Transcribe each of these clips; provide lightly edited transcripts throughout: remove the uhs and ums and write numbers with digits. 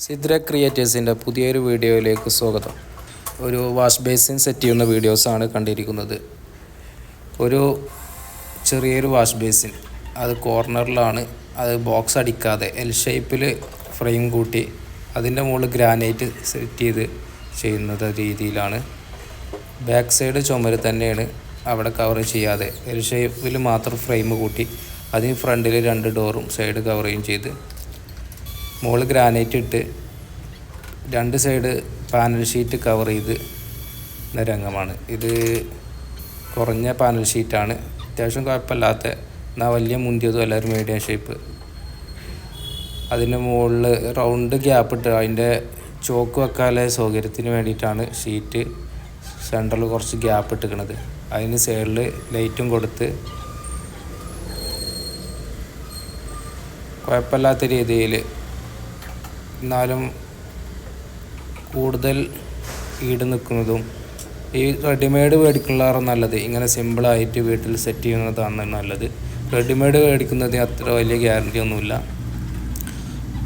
സിദ്ര ക്രിയേറ്റേഴ്സിൻ്റെ പുതിയൊരു വീഡിയോയിലേക്ക് സ്വാഗതം. ഒരു വാഷ് ബേസിൻ സെറ്റ് ചെയ്യുന്ന വീഡിയോസാണ് കണ്ടിരിക്കുന്നത്. ഒരു ചെറിയൊരു വാഷ് ബേസിൻ, അത് കോർണറിലാണ്. അത് ബോക്സ് അടിക്കാതെ എൽ ഷേപ്പിൽ ഫ്രെയിം കൂട്ടി അതിൻ്റെ മുകളിൽ ഗ്രാനൈറ്റ് സെറ്റ് ചെയ്ത് ചെയ്യുന്നത് രീതിയിലാണ്. ബാക്ക് സൈഡ് ചുമര് തന്നെയാണ്, അവിടെ കവർ ചെയ്യാതെ എൽ ഷേപ്പിൽ മാത്രം ഫ്രെയിം കൂട്ടി അതിന് ഫ്രണ്ടിൽ 2 ഡോറും സൈഡ് കവറുകയും ചെയ്ത് മുകളിൽ ഗ്രാനൈറ്റ് ഇട്ട് 2 സൈഡ് പാനൽ ഷീറ്റ് കവർ ചെയ്ത് രംഗമാണ്. ഇത് കുറഞ്ഞ പാനൽ ഷീറ്റാണ്, അത്യാവശ്യം കുഴപ്പമില്ലാത്ത, എന്നാൽ വലിയ മുന്തിയതും അല്ല, ഒരു മീഡിയം ഷേപ്പ്. അതിൻ്റെ മുകളിൽ റൗണ്ട് ഗ്യാപ്പ് ഇട്ട് അതിൻ്റെ ചോക്ക് വെക്കാനുള്ള സൗകര്യത്തിന് വേണ്ടിയിട്ടാണ് ഷീറ്റ് സെൻറ്ററിൽ കുറച്ച് ഗ്യാപ്പ് ഇട്ടിരിക്കുന്നത്. അതിന് സൈഡിൽ ലൈറ്റും കൊടുത്ത് കുഴപ്പമില്ലാത്ത രീതിയിൽ, എന്നാലും കൂടുതൽ ഈട് നിൽക്കുന്നതും. ഈ റെഡിമെയ്ഡ് മേടിക്കുന്നതാണ് നല്ലത്. ഇങ്ങനെ സിമ്പിളായിട്ട് വീട്ടിൽ സെറ്റ് ചെയ്യുന്നതാണ് നല്ലത്. റെഡിമെയ്ഡ് മേടിക്കുന്നത് അത്ര വലിയ ഗ്യാരണ്ടി ഒന്നുമില്ല,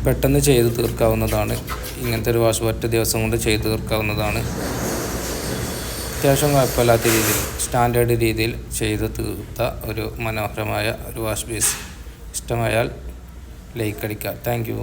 പെട്ടെന്ന് ചെയ്ത് തീർക്കാവുന്നതാണ്. ഇങ്ങനത്തെ ഒരു വാഷ് ഒറ്റ ദിവസം കൊണ്ട് ചെയ്ത് തീർക്കാവുന്നതാണ്. അത്യാവശ്യം കുഴപ്പമില്ലാത്ത രീതിയിൽ, സ്റ്റാൻഡേർഡ് രീതിയിൽ ചെയ്ത് തീർത്ത ഒരു മനോഹരമായ ഒരു വാഷ് ബേസ്. ഇഷ്ടമായാൽ ലൈക്ക് അടിക്കുക. Thank you.